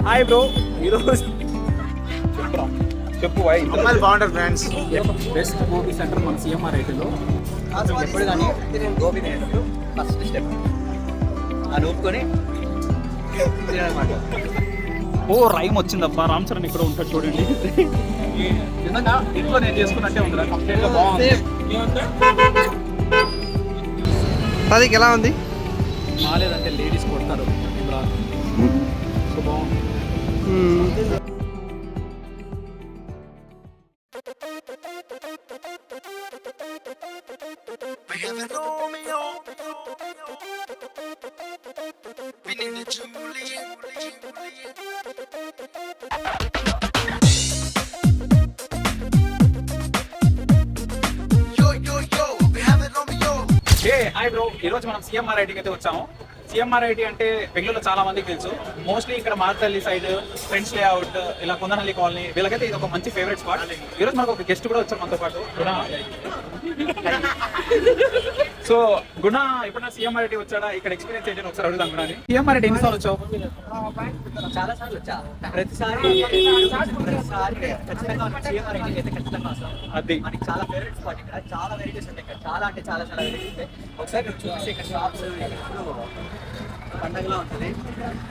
Hi bro, ఈరోజు చెప్పు why అమ్మాయిలు బాగుంటారు ఫ్రెండ్స్. బెస్ట్ గోబీ సెంటర్ మన సిఎంఆర్ ఐటీలో. ఎప్పుడు కానీ నేను గోబీ తినేటప్పుడు ఫస్ట్ స్టెప్ అది ఊపుకొని తినమాట. ఓ రైమ్ వచ్చిందబ్బా, రామ్ చరణ్ ఇక్కడ ఉంటాడు చూడండి. నిజంగా ఇంట్లో నేను చేసుకున్నట్టే ఉందిరా, కంప్లీట్గా బాగుంది. పదికి ఎలా ఉంది? బాగాలేదంటే లేడీస్ కొడతారు ఇలా. సో బాగుంది. హాయ్ బ్రో, ఈరోజు మనం సిఎంఆర్ ఐటీకి అయితే వచ్చాము. సిఎంఆర్ ఐటీ అంటే బెంగళూరులో చాలా మందికి తెలుసు. మోస్ట్లీ ఇక్కడ మార్తల్లి సైడ్, ఫ్రెండ్స్ లేఅవుట్, ఇలా కొందనల్లి కాలనీ, వీళ్ళకైతే ఇది ఒక మంచి ఫేవరెట్ స్పాట్. ఈరోజు మనకు ఒక గెస్ట్ కూడా వచ్చారు మనతో పాటు, గుణ. సో గుణ ఎప్పుడైనా సిఎంఆర్ ఐటీ వచ్చాడా, ఇక్కడ ఎక్స్పీరియన్స్ ఏంటి ఒకసారి అడుగుదాం గుణ. సిఎంఆర్ ఐటీ ఎన్నిసార్లు వచ్చావు? చాలా సార్లు వచ్చా. ప్రతిసారి ఖచ్చితంగా CMR అయితే ఖచ్చితంగా వస్తాం. అది మనకి చాలా ఫేవరెట్ స్పాట్. ఇక్కడ చాలా వెరైటీస్ ఉంటాయి. ఇక్కడ చాలా అంటే చాలా వెరైటీస్ ఉంటాయి. ఒకసారి చూసి ఇక్కడ షాప్స్ పండగలో ఉంటుంది.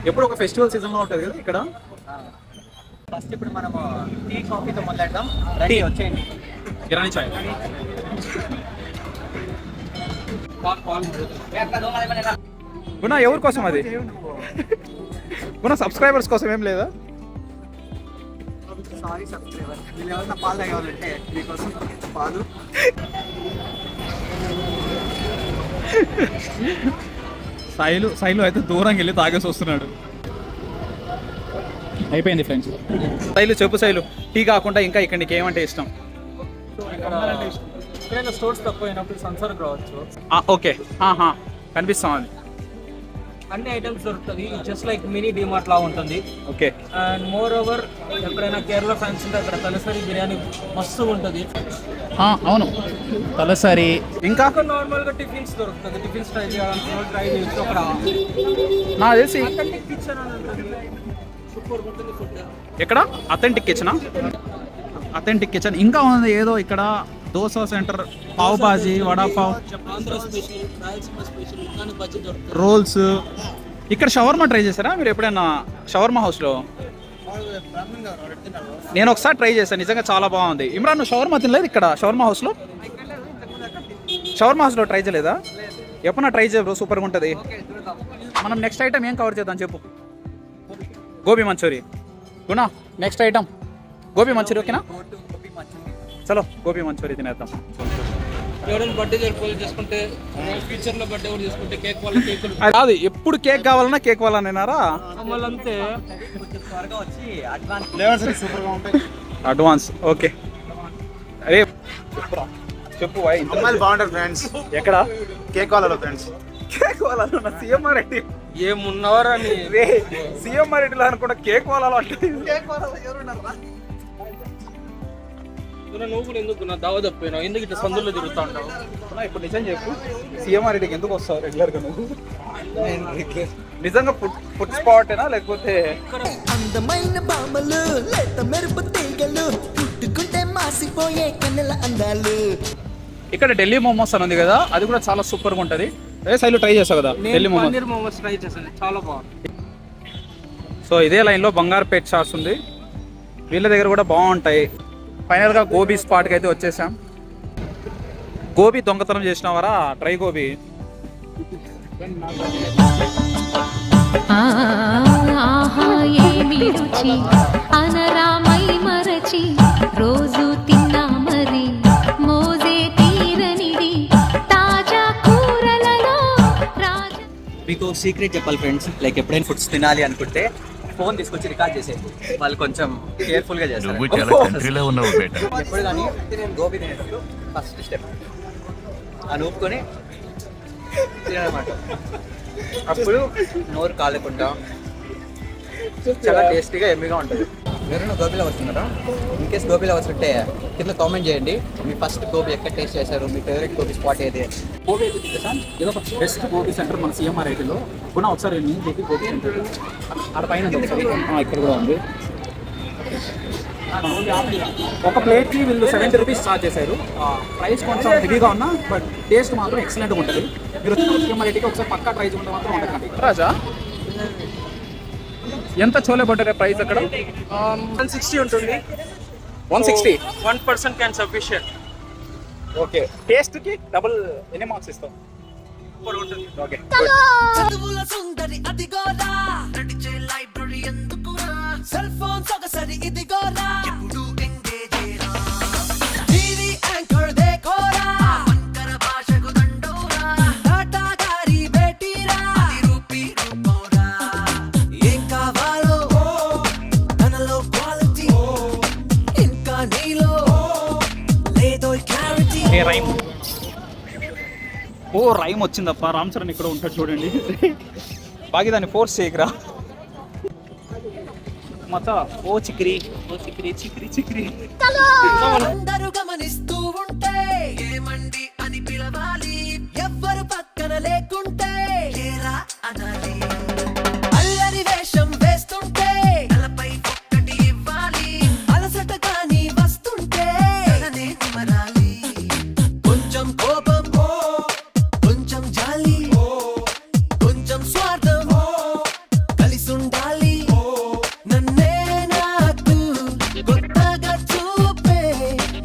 ఎప్పుడు ఒక ఫెస్టివల్ సీజన్ లో ఉంటుంది కదా ఇక్కడ. ఫస్ట్ ఇప్పుడు మనము టీ కాఫీతో మొదలెడదాం. రెడీ వచ్చేయండి. ఇరానీ చాయ్. గుణ ఎవరి కోసం అది? గుణ సబ్స్క్రైబర్స్ కోసం ఏం లేదా? సారీ సబ్స్క్రైబర్, మీరు ఎవరైనా పాలు తాగేవాళ్ళంటే మీకోసం పాలు. సైలు అయితే దూరంగా వెళ్ళి తాగేసి వస్తున్నాడు. అయిపోయింది ఫ్రెండ్స్. సైలు చెప్పు సైలు, టీ కాకుండా ఇంకా ఇక్కడ నీకు ఏమంటే ఇష్టం? ఎక్కడైనా స్టోర్స్ తక్కువ అయినప్పుడు సంసార్కి రావచ్చు. ఓకే, కనిపిస్తాం అది. అన్ని ఐటమ్స్ దొరుకుతుంది. జస్ట్ లైక్ మినీ డిమార్ట్ లా ఉంటుంది. ఓకే. అండ్ మోర్ ఓవర్ ఎక్కడైనా కేరళ ఫ్యాన్స్ ఉంటే అక్కడ తలసరి బిర్యానీ మస్తు ఉంటుంది. అవును, తలసరి. ఇంకా నార్మల్ గా టిఫిన్స్ దొరుకుతుంది. టిఫిన్స్ ట్రై చేయాలనుకున్న ట్రై చేయొచ్చు. అక్కడ నాకు తెలిసి కిచెన్ అని ఉంటుంది. సూపర్ ఉంటుంది ఫుడ్. ఎక్కడ అథెంటిక్ కిచెనా? Authentic kitchen. ఇంకా ఉంది ఏదో ఇక్కడ dosa centre, pav bhaji, vada pav, Andhra special, Rayalaseema special, కానీ బజ్జీ దొరుకుతుంది. రోల్స్. ఇక్కడ షవర్మా ట్రై చేశారా మీరు ఎప్పుడైనా? షవర్మా హౌస్లో నేను ఒకసారి ట్రై చేశాను, నిజంగా చాలా బాగుంది. ఇమ్రాన్, నువ్వు షవర్మా తినలేదు ఇక్కడ షవర్మా హౌస్లో? షవర్మా హౌస్లో ట్రై చేయలేదా? ఎప్పుడన్నా ట్రై చేయరు, సూపర్గా ఉంటుంది. మనం నెక్స్ట్ ఐటమ్ ఏం కవర్ చేద్దాం చెప్పు? గోబీ మంచూరి. గునా నెక్స్ట్ ఐటమ్ గోబీ మంచూరి. ఓకేనా, చలో గోబీ మంచూరి తినేద్దాం. ఎవరైనా బర్త్డే చేసుకుంటే, ఫ్యూచర్ లో బర్త్డే కూడా చేసుకుంటే కేక్ వల్ల కేకులు కాదు, ఎప్పుడు కేక్ కావాలన్నా కేక్ వాళ్ళనేనారా? అంతే. త్వరగా వచ్చి అడ్వాన్స్. ఓకే. అరే చెప్పు వై అమ్మాయిలు బాగుంటారు ఫ్రెండ్స్. ఎక్కడ? కేక్ వాళ్ళలో ఫ్రెండ్స్. కేక్ వాళ్ళలో సిఎంఆర్ ఐటీ. ఏమున్నవారా అని సిఎంఆర్ ఐటీలో అనుకుంటా కేక్ వాళ్ళలో అంటే. నువ్వు కూడా ఎందుకు నా దావ తప్పినావు? ఎందుకు ఇట్లా సందులో తిరుగుతా ఉంటావు? ఇప్పుడు నిజం చెప్పు, సిఎంఆర్ ఐటీకి ఎందుకు వస్తావు రెగ్యులర్గా నువ్వు? నిజంగా ఫుడ్ స్పాట్ ఏనా లేకపోతే? అందమైన బామలు, లేత మెరుపు తీగలు, పుట్టుకుంటే మాసిపోయే కన్నెల అందాలు. ఇక్కడ ఢిల్లీ మోమోస్ అని ఉంది కదా, అది కూడా చాలా సూపర్గా ఉంటుంది. అదే సైలు ట్రై చేసావు కదా ఢిల్లీ మోమోస్? ట్రై చేశాను, చాలా బాగుంది. సో ఇదే లైన్లో బంగారుపేట్ షాప్స్ ఉంది, వీళ్ళ దగ్గర కూడా బాగుంటాయి. ఫైనల్గా గోబీ స్పాట్కి అయితే వచ్చేసాం. గోబీ దొంగతనం చేసినవారా? ట్రై గోబీ. ఆహా ఏమి రుచి అనరామై మరచి రోజు తిన్నా మరి మోజే తీరనిది తాజా కూరలలో రాజా. మీకు సీక్రెట్ చెప్పాలి ఫ్రెండ్స్. లైక్ ఎప్పుడైనా ఫుడ్స్ తినాలి అనుకుంటే ఫోన్ తీసుకొచ్చి రికార్డ్ చేసేది. వాళ్ళు కొంచెం కేర్ఫుల్ గా చేస్తారు. ఎప్పుడు కానీ నేను గోబీ తినేటప్పుడు ఫస్ట్ స్టెప్ అని ఊపుకొని తినమాట. అప్పుడు నోరు కాలకుండా చాలా టేస్టీగా ఎమ్మిగా ఉంటుంది. ఎవరైనా గోబీలో వస్తున్నారా? ఇన్ కేస్ గోబీలో వస్తుంటే కింద కామెంట్ చేయండి. మీ ఫస్ట్ గోబీ ఎక్కడ టేస్ట్ చేశారు, మీ ఫేవరెట్ గోబీ స్పాట్ ఏది? గోబీ అయితే తెలుసా ఏదో ఒక బెస్ట్ గోబీ సెంటర్ మన సిఎంఆర్ ఐటీలో గుణ ఒకసారి నేను చెప్పి గోబీ సెంటర్ ఆడ పైన ఉంది ఒకసారి. ఇక్కడ కూడా ఉంది. ఒక ప్లేట్కి వీళ్ళు 70 రూపీస్ ఛార్జ్ చేశారు. ప్రైస్ కొంచెం హెవీగా ఉన్నా బట్ టేస్ట్ మాత్రం ఎక్సలెంట్గా ఉంటుంది. మీరు వచ్చిన సిఎంఆర్ ఐటీకి ఒకసారి పక్కా ట్రై చేయడం మాత్రం ఉంటుంది. రాజా ఎంత చోలే బట్టర్ ప్రైస్ అక్కడ? 160 ఉంటుంది. 160. 1% క్యాన్ సఫిషియెంట్. ఓకే, టేస్ట్కి డబుల్ ఎన్ని మార్క్స్ ఇస్తాం? ఓకే. చదువుల సుందరి అదిగోరా, నడిచే లైబ్రరీ ఎందుకురా, సెల్ ఫోన్ సొగసరి ఇదిగోరా, ఎప్పుడు ఎంగేజేరా, టీవీ యాంకర్ దేఖోరా, వంకర భాషకు దండోరా, టాటా గారి బేటీరా, రూపీ రూపోరా, ఏం కావాలో తనలో క్వాలిటీ, ఇంకా నీలో లేదో క్లారిటీ. రైమ్ ఓ రైమ్ వచ్చిందప్ప. రామ్ చరణ్ ఇక్కడ ఉంటాడు చూడండి. బాగా దాన్ని ఫోర్స్ చేయకరా మత. ఓ చిక్రీ ఓ చిక్రీ చిక్రీ చిక్రీ. అందరూ గమనిస్తూ ఉంటే ఏమండి అని పిలవాలి, ఎవ్వరు పక్కన లేకుంటే ఏరా అనాలి, అల్లరి వేషం వేస్తుంటే తలపై ఒక్కటి ఇవ్వాలి, అలసట కానీ వస్తుంటే తలనే నిమరాలి, కొంచెం కోపం కొంచెం జాలి కొంచెం స్వార్థం కలిసి ఉండాలి, నన్నే నాకు కొత్తగా చూపే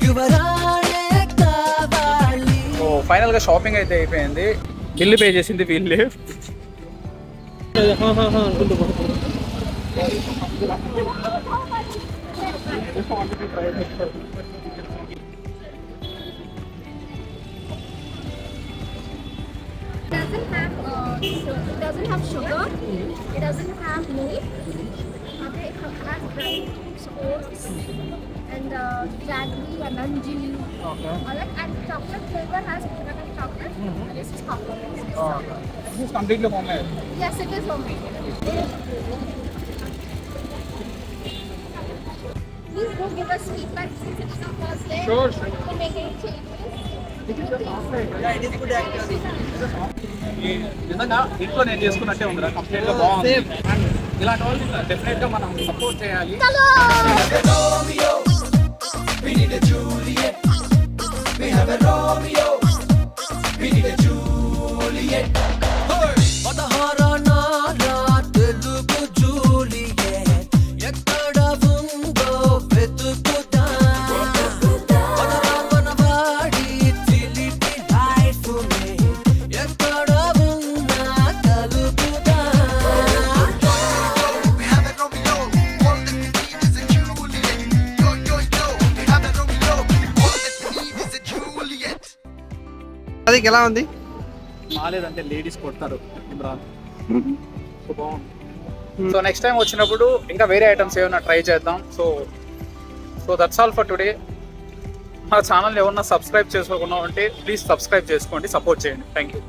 యువరాణే కావాలి. ఓ ఫైనల్గా షాపింగ్ అయితే అయిపోయింది. బిల్లు పే చేసింది వీళ్ళే. It doesn't have sugar. It doesn't have milk. Okay, it has dry fruits, oats, and jaggery and anjali. Okay. Alright, and chocolate flavor has coconut chocolate. And this is chocolate. This is completely homemade. Yes, it is homemade. Please do give us feedback since it's the first day. Sure. To make any changes. నిజంగా ఇంట్లో నేను చేసుకున్నట్టే ఉందిరా. కంప్లీట్గా బాగుంది. And ఇలాంటి వాళ్ళు డెఫినెట్గా మనం సపోర్ట్ చేయాలి. ఎక్కడ ఉందో వెతుకుతా, పదరామనవాడి చిలిపి లైఫ్ ఎక్కడ ఉన్నా కలుపుతా. అది ఎలా ఉంది? బాగాలేదంటే లేడీస్ కొడతారు ఇమ్రాన్. సో బాగుంది. సో నెక్స్ట్ టైం వచ్చినప్పుడు ఇంకా వేరే ఐటమ్స్ ఏమైనా ట్రై చేద్దాం. So that's all for today. మా ఛానల్ ఏమన్నా సబ్స్క్రైబ్ చేసుకోకుండా ఉంటే ప్లీజ్ సబ్స్క్రైబ్ చేసుకోండి, సపోర్ట్ చేయండి. Thank you.